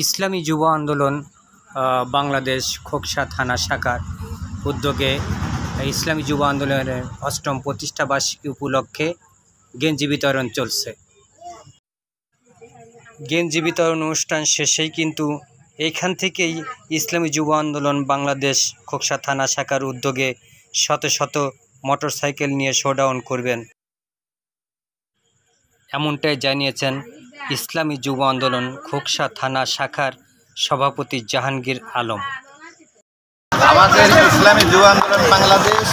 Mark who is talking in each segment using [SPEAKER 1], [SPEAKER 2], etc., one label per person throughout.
[SPEAKER 1] ইসলামী যুব আন্দোলন বাংলাদেশ খোকসা থানা শাখার উদ্যোগে ইসলামী যুব আন্দোলনের ৮ম প্রতিষ্ঠা বার্ষিকী উপলক্ষে গেঞ্জি বিতরণ চলছে। গেঞ্জি বিতরণ অনুষ্ঠান শেষেই কিন্তু এইখান থেকেই ইসলামী যুব আন্দোলন বাংলাদেশ খোকসা থানা শাখার উদ্যোগে শত শত মোটরসাইকেল নিয়ে শোডাউন করবেন, এমনটাই জানিয়েছেন ইসলামী যুব আন্দোলন খোকসা থানা শাখার সভাপতি জাহাঙ্গীর আলম।
[SPEAKER 2] আমাদের ইসলামী যুব আন্দোলন বাংলাদেশ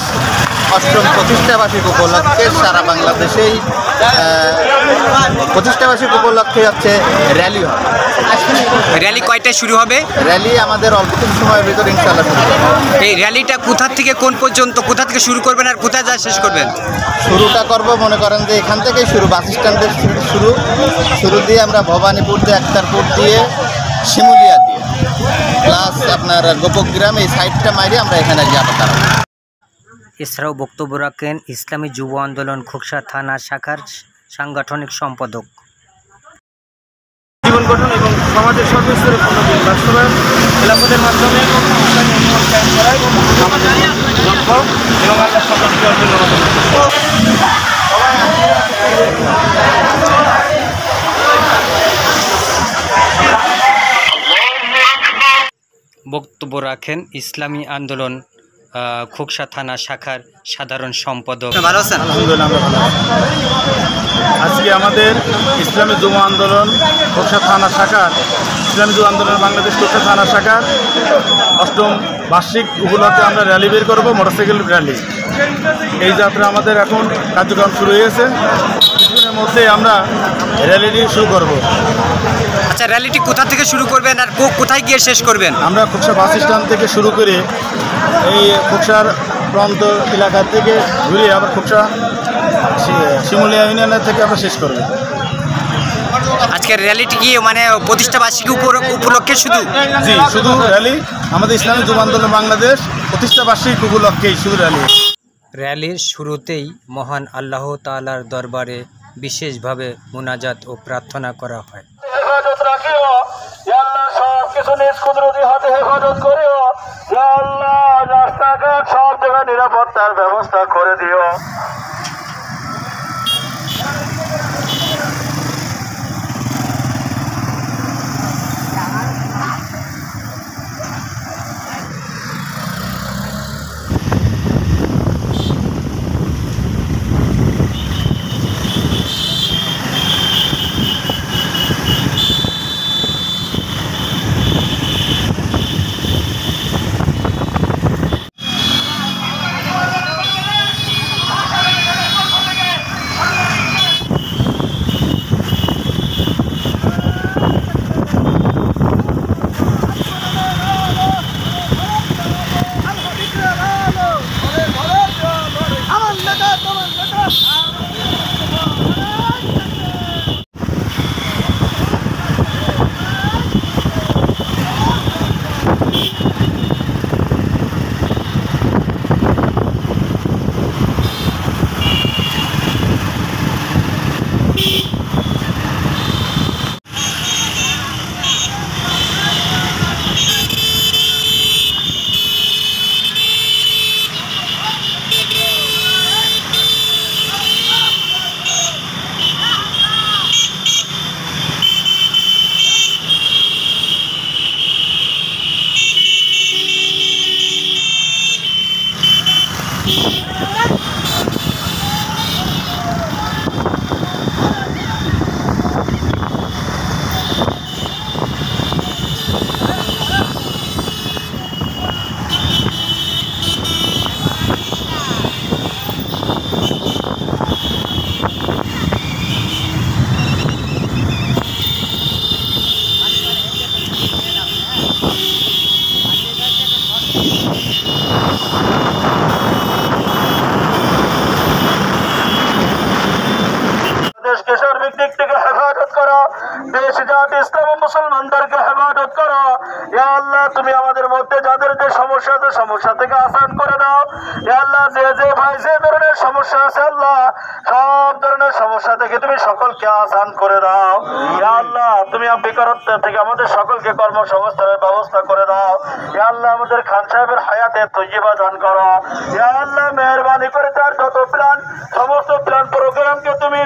[SPEAKER 2] ৮ম প্রতিষ্ঠাবার্ষিক উপলক্ষে সারা বাংলাদেশেই প্রতিষ্ঠাবার্ষিক উপলক্ষে হচ্ছে র্যালি হবে।
[SPEAKER 1] র্যালি কয়টায় শুরু হবে?
[SPEAKER 2] র্যালি আমাদের অল্প কিছু সময়ের ভিতরে ইনশাআল্লাহ শুরু হবে।
[SPEAKER 1] এই র্যালিটা কোথা থেকে কোন পর্যন্ত, কোথা থেকে শুরু করবেন আর কোথায় যা শেষ করবেন?
[SPEAKER 2] শুরুটা করব মনে করেন যে এখান থেকেই শুরু, বাস স্ট্যান্ডের শুরু দিয়ে আমরা ভবানীপুর দিয়ে আক্তারপুর দিয়ে শিমুলিয়া দিয়ে প্লাস আপনার গোপগ্রাম এই সাইডটা মাইরে আমরা এখানে যাবো।
[SPEAKER 1] এছাড়াও বক্তব্য রাখেন ইসলামী যুব আন্দোলন খোকসা থানা শাখার সাংগঠনিক সম্পাদক।
[SPEAKER 3] জীবন গঠন এবং সমাজের সর্বস্তরের উন্নতির বাস্তবায়ন খেলাফতের মাধ্যমে করাই আমাদের লক্ষ্য এবং আমরা সকলকে ধন্যবাদ।
[SPEAKER 1] বক্তব্য রাখেন ইসলামী আন্দোলন খোকসা থানা শাখার সাধারণ সম্পাদক। ভালো আছেন?
[SPEAKER 3] আলহামদুলিল্লাহ আমরা ভালো আছি। আজকে আমাদের ইসলামী যুব আন্দোলন খোকসা থানা শাখার ইসলামী যুব আন্দোলন বাংলাদেশ খোকসা থানা শাখার ৮ম বার্ষিক উপলক্ষে আমরা র্যালি বের করবো, মোটরসাইকেল র্যালি। এই যাত্রা আমাদের এখন কার্যক্রম শুরু হয়েছে, কিছুদিনের মধ্যে আমরা র্যালিটি শুরু করব।
[SPEAKER 1] আচ্ছা, র্যালিটি কোথা থেকে শুরু করবেন আর কোথায় গিয়ে শেষ করবেন?
[SPEAKER 3] আমরা খোকসা বাস স্ট্যান্ড থেকে শুরু করে এই খোকসার প্রান্ত এলাকা থেকে ঘুরে আবার খোকসা শিমুলিয়া ইউনিয়নের থেকে আমরা শেষ করব।
[SPEAKER 1] আজকের র্যালিটি কি মানে প্রতিষ্ঠা বার্ষিকী উপলক্ষে শুধু?
[SPEAKER 3] জি, শুধু র্যালি। আমাদের ইসলামী যুব আন্দোলন বাংলাদেশ প্রতিষ্ঠা বার্ষিকী উপলক্ষেই শুধু র্যালি।
[SPEAKER 1] র্যালির শুরুতেই মহান আল্লাহ তাআলার দরবারে বিশেষভাবে মুনাজাত ও প্রার্থনা করা হয়।
[SPEAKER 4] হেফাজত রাখিও আল্লাহ, সব কিছু নিজ কুদরতি হাতে হেফাজত করিও আল্লাহ, রাস্তাঘাট সব জায়গায় নিরাপত্তার ব্যবস্থা করে দিও। মুসলমানদেরকে হেফাজত করো। ইয়া আল্লাহ তুমি আমাদের মধ্যে যাদের যে সমস্যা আছে সমস্যা থেকে আসান করে দাও। ইয়া আল্লাহ যে ভাই যে ধরনের সমস্যা আছে আল্লাহ সব ধরনের সমস্যা থেকে তুমি সকলকে আসান করে দাও। ইয়া আল্লাহ তুমি বেকারত্ব থেকে আমাদের সকলকে কর্মসংস্থানের ব্যবস্থা করে দাও। ইয়া আল্লাহ আমাদের খান সাহেবের হায়াতে তৈয়বা দান করো। ইয়া আল্লাহ মেহেরবানি করে তার যত প্ল্যান সমস্ত প্ল্যান প্রোগ্রামকে তুমি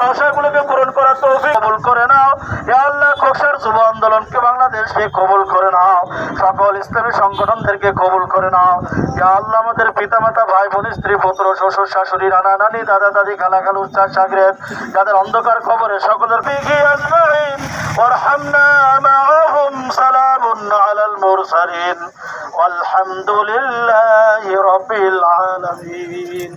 [SPEAKER 4] আশাগুলোকে পূরণ করার তৌফিক কবুল করে নাও। ইয়া আল্লাহ খোকসার যুব আন্দোলনকে বাংলাদেশকে কবুল করে নাও। সকল ইসলামী সংগঠনদেরকে কবুল করে নাও। ইয়া আল্লাহ আমাদের পিতামাতা ভাই বোন স্ত্রী পুত্র শ্বশুর শাশুড়ি নানা নানি দাদা দাদি খালা খালু উস্তাদ শাগরেদ যাদের অন্ধকার কবরে সকলের বিঘি আজমাইন ওয়ারহামনা মাআহুম সালামুন আলাল মুরসালিন ওয়ালহামদুলিল্লাহি রাব্বিল আলামিন।